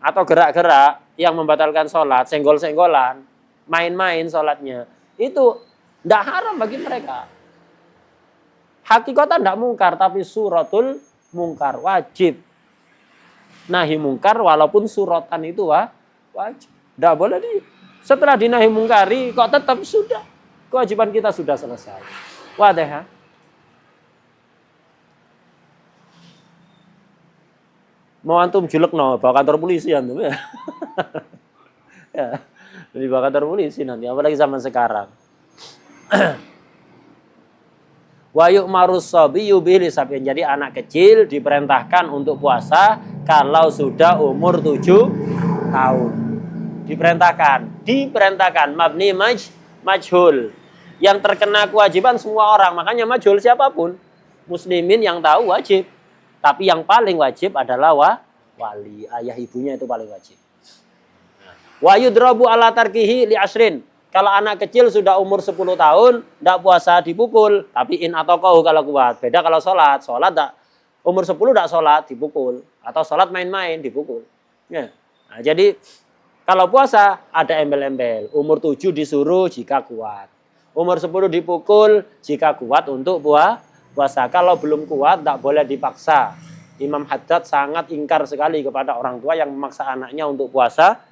A: atau gerak-gerak yang membatalkan sholat, senggol-senggolan, main-main sholatnya, itu tidak haram bagi mereka. Hakikatan tidak mungkar, tapi suratul mungkar, wajib nahi mungkar walaupun suratan itu wajib. Tidak boleh di. Setelah dinahi mungkari kok tetap sudah. Kewajiban kita sudah selesai. Wadah. Mau antum julek no, bawa kantor polisi antum ya. Ya, di bawa kantor polisi nanti, apalagi zaman sekarang. Wa yu'marus sabiyyu bil sabin. Jadi anak kecil diperintahkan untuk puasa kalau sudah umur 7 tahun. Diperintahkan mabni majhul. Yang terkena kewajiban semua orang, makanya majhul siapapun. Muslimin yang tahu wajib. Tapi yang paling wajib adalah wali, ayah ibunya itu paling wajib. Wa yudrabu ala tarkihi li asrin. Kalau anak kecil sudah umur 10 tahun, tidak puasa dipukul. Tapi in atau kau kalau kuat. Beda kalau sholat. Sholat tak, umur 10 tidak sholat dipukul. Atau sholat main-main dipukul. Ya. Nah, jadi kalau puasa ada embel-embel. Umur 7 disuruh jika kuat. Umur 10 dipukul jika kuat untuk puasa. Kalau belum kuat tidak boleh dipaksa. Imam Haddad sangat ingkar sekali kepada orang tua yang memaksa anaknya untuk puasa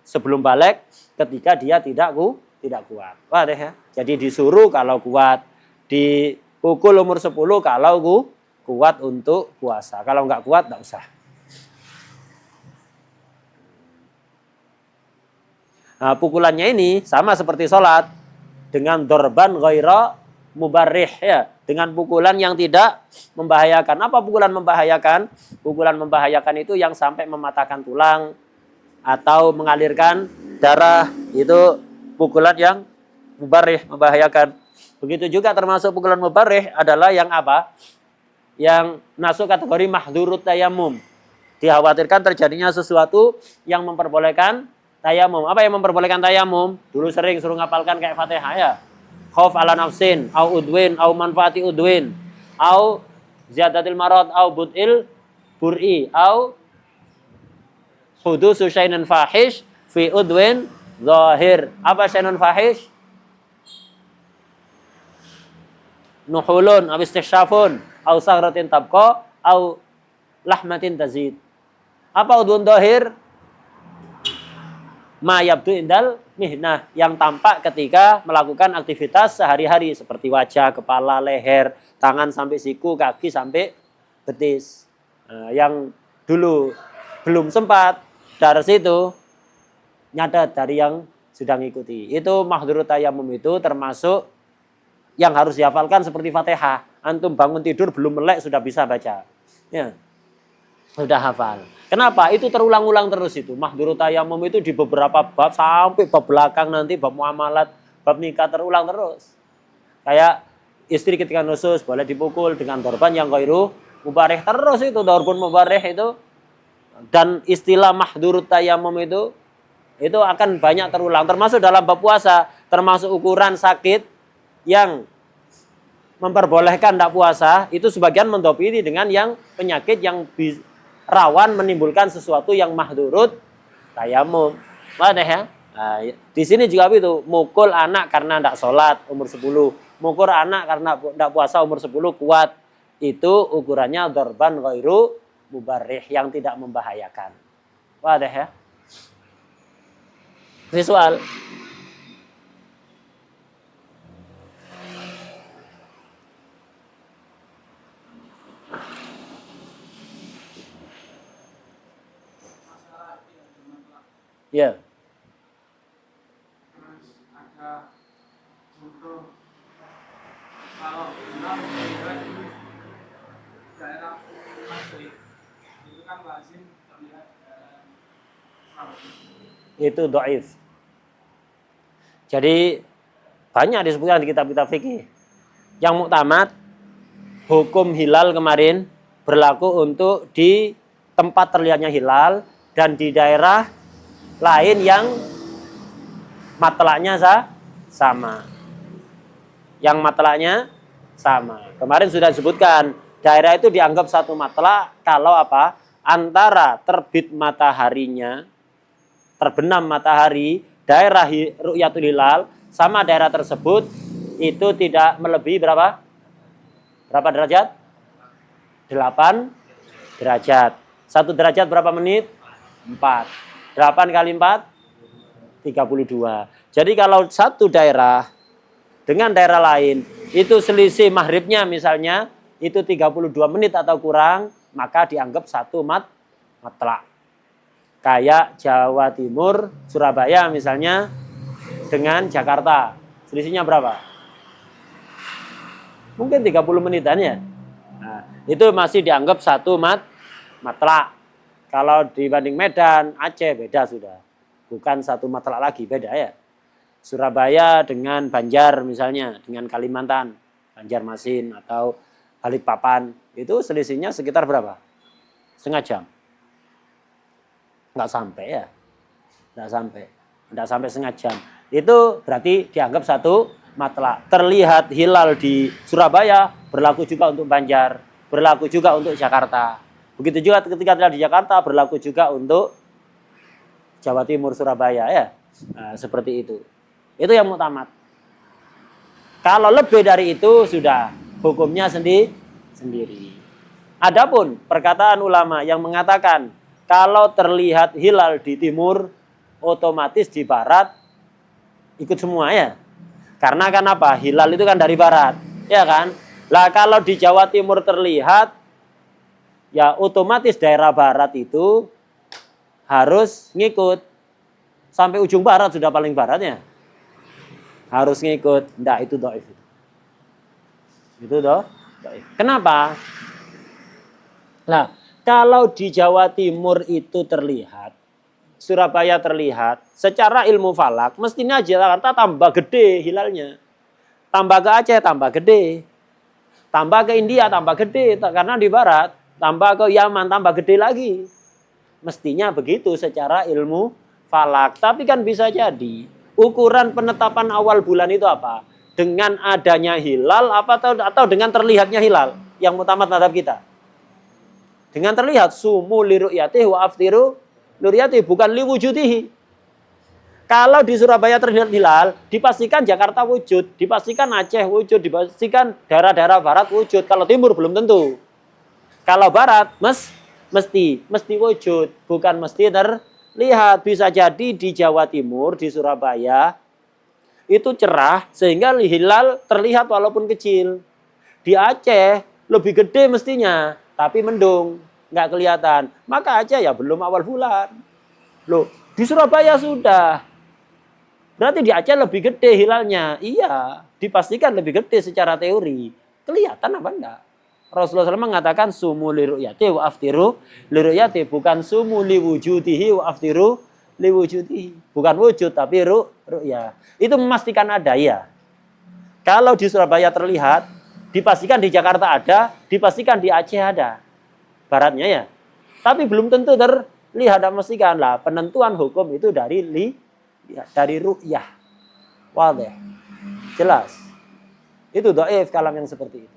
A: sebelum balik ketika dia tidak kuat. Wah deh ya. Jadi disuruh kalau kuat, dipukul umur 10 kalau kuat untuk puasa. Kalau nggak kuat nggak usah. Nah, pukulannya ini sama seperti sholat dengan dorban ghaira mubarrih ya. dengan pukulan yang tidak membahayakan. Apa pukulan membahayakan? Pukulan membahayakan itu yang sampai mematahkan tulang atau mengalirkan darah, itu pukulan yang mubarrih, membahayakan. Begitu juga termasuk pukulan mubarrih adalah yang apa? Yang masuk kategori mahdhurut tayammum. Dikhawatirkan terjadinya sesuatu yang memperbolehkan tayamum. Apa yang memperbolehkan tayamum? Dulu sering suruh ngapalkan kayak Fatihah ya. Khauf ala nafsin, au udwin, au manfaati udwin, au ziyadatil marad, au bud'il bur'i, au hudusu syai'in fahish fi udwin zahir. Apa syai'un fahish? Nuhulun, au istighsyafun, au saghratin tabqa, au lahmatin tazid. Apa udwun zahir? Ma yabdu indal mihnah, yang tampak ketika melakukan aktivitas sehari-hari seperti wajah, kepala, leher, tangan sampai siku, kaki sampai betis. Yang dulu belum sempat dars itu nyadat dari yang sudah ngikuti. Itu mahdhurut tayammum itu termasuk yang harus dihafalkan seperti Fatihah. Antum bangun tidur belum melek sudah bisa baca. Ya. Sudah hafal. Kenapa? Itu terulang-ulang terus itu. Mahdhurut tayammum itu di beberapa bab sampai bab belakang nanti bab muamalat, bab nikah terulang terus. Kayak istri ketika nusus boleh dipukul dengan dorban yang ghairu mubarih, terus itu dorban mubarih itu. Dan istilah mahdhurut tayammum itu akan banyak terulang, termasuk dalam bab puasa, termasuk ukuran sakit yang memperbolehkan tidak puasa, itu sebagian mendopiri dengan yang penyakit yang rawan menimbulkan sesuatu yang mahdhurut tayamum. Wadah ya? Nah, di sini juga itu, mukul anak karena tidak sholat umur 10, mukul anak karena tidak puasa umur 10 kuat, itu ukurannya dorban ghairu mubarrih, yang tidak membahayakan. Wadah ya? Visual. Ya.
B: Ada contoh kalau daerah Maghrib itu kan lazim terlihat
A: Itu dhaif. Jadi banyak disebutkan di kitab-kitab fikih. Yang muktamad hukum hilal kemarin berlaku untuk di tempat terlihatnya hilal dan di daerah lain yang matlaknya sama. Yang matlaknya sama. Kemarin sudah disebutkan, daerah itu dianggap satu matlak kalau apa? Antara terbit mataharinya, terbenam matahari, daerah ru'yatul hilal sama daerah tersebut itu tidak melebihi berapa? Berapa derajat? 8 derajat. 1 derajat berapa menit? 4. 8 kali 4? 32. Jadi kalau satu daerah dengan daerah lain, itu selisih maghribnya misalnya, itu 32 menit atau kurang, maka dianggap satu matlak. Kayak Jawa Timur, Surabaya misalnya, dengan Jakarta. Selisihnya berapa? Mungkin 30 menitan ya. Nah, itu masih dianggap satu matlak. Kalau dibanding Medan, Aceh beda sudah. Bukan satu matlak lagi, beda ya. Surabaya dengan Banjar misalnya, dengan Kalimantan, Banjarmasin atau Balikpapan, itu selisihnya sekitar berapa? Setengah jam. Nggak sampai ya. Nggak sampai setengah jam. Itu berarti dianggap satu matlak. Terlihat hilal di Surabaya, berlaku juga untuk Banjar, berlaku juga untuk Jakarta. Begitu juga ketika terlihat di Jakarta, berlaku juga untuk Jawa Timur, Surabaya ya. Nah, seperti itu. Itu yang muktamad. Kalau lebih dari itu sudah hukumnya sendiri. Adapun perkataan ulama yang mengatakan kalau terlihat hilal di timur, otomatis di barat ikut semua ya. Karena kan apa? Hilal itu kan dari barat, ya kan? Lah kalau di Jawa Timur terlihat, ya otomatis daerah barat itu harus ngikut. Sampai ujung barat sudah paling baratnya. Harus ngikut. Nggak, itu dhaif. Itu toh. Kenapa? Nah, kalau di Jawa Timur itu terlihat, Surabaya terlihat, secara ilmu falak, mestinya Jakarta tambah gede hilalnya. Tambah ke Aceh, tambah gede. Tambah ke India, tambah gede. Karena di barat, tambah ke Yaman, tambah gede lagi. Mestinya begitu secara ilmu falak. Tapi kan bisa jadi, ukuran penetapan awal bulan itu apa? Dengan adanya hilal apa atau dengan terlihatnya hilal? Yang utama terhadap kita. Dengan terlihat sumu liru'yatih wa aftiru liru'yatih, bukan liwujudihi. Kalau di Surabaya terlihat hilal, dipastikan Jakarta wujud, dipastikan Aceh wujud, dipastikan daerah-daerah barat wujud. Kalau timur belum tentu. Kalau barat mesti wujud, bukan mesti terlihat. Bisa jadi di Jawa Timur, di Surabaya itu cerah sehingga hilal terlihat walaupun kecil. Di Aceh lebih gede mestinya, tapi mendung, nggak kelihatan. Maka Aceh ya belum awal bulan. Loh, di Surabaya sudah. Berarti di Aceh lebih gede hilalnya. Iya, dipastikan lebih gede secara teori. Kelihatan apa enggak? Rasulullah SAW mengatakan sumu liru'yati wa aftiru liru'yati, bukan sumu liwujudihi wa aftiru liwujudihi. Bukan wujud tapi ru'ya. Itu memastikan ada ya. Kalau di Surabaya terlihat, dipastikan di Jakarta ada, dipastikan di Aceh ada. Baratnya ya. Tapi belum tentu terlihat, dan memastikan lah. Penentuan hukum itu dari ru'yah. Wadih. Jelas. Itu dhaif kalam yang seperti itu.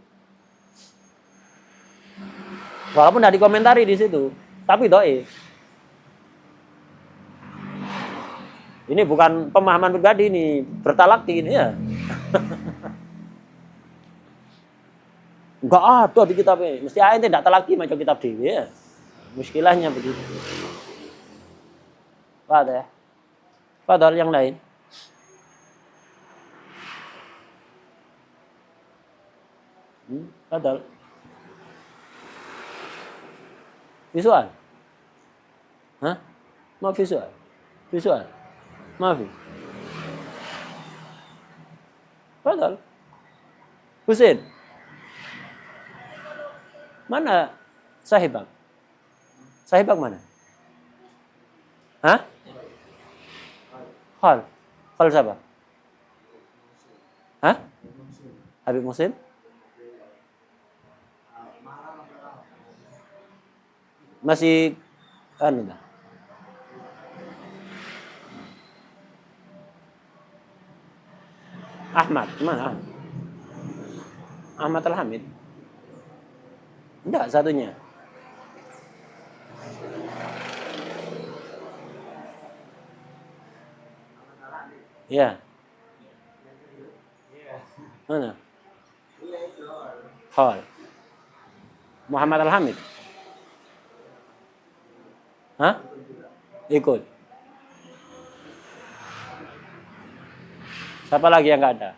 A: Walaupun tidak dikomentari di situ, tapi dhaif. Ini bukan pemahaman pribadi ini, bertalaki ini ya. Enggak ada di kitab ini. Mesti ayat tidak talaki macam kitab dewi ya. Muskilahnya begitu. Wadih. Padahal yang lain. Padahal. Visual. Hah? Mau visual? Visual. Maaf. Padahal. Husin. Mana sahibak? Sahibak mana? Hah? Khal. Khal siapa? Hah? Habib Musim? Masih anu dah. Ahmad, mana? Ahmad Al-Hamid. Enggak, satunya. Ya. Mana? Hal. Muhammad Al-Hamid. Hah? Ikut. Siapa lagi yang enggak ada?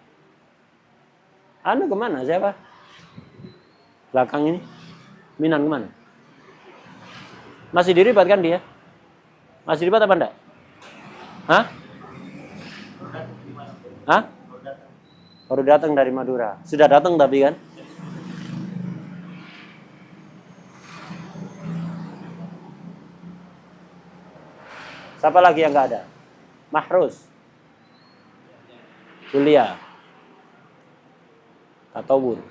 A: Anu kemana? Siapa? Belakang ini. Minan kemana? Masih diribat kan dia? Masih diribat apa enggak? Hah? Hah? Baru datang dari Madura. Sudah datang tapi kan? Siapa lagi yang enggak ada? Mahrus. Julia. Tatawur.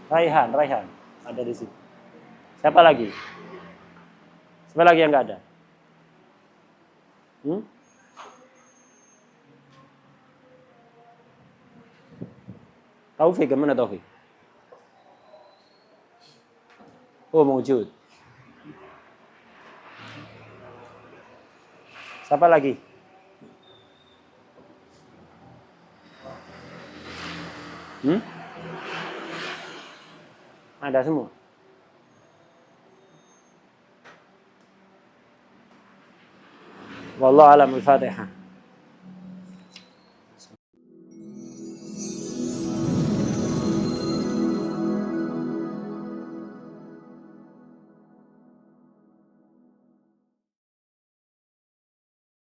A: Raihan ada di sini. Siapa lagi? Siapa lagi yang enggak ada? Taufik, mana Taufik? Oh, mewujud. Siapa lagi? Ada semua. Wallahu a'lam. Al-Fatihah.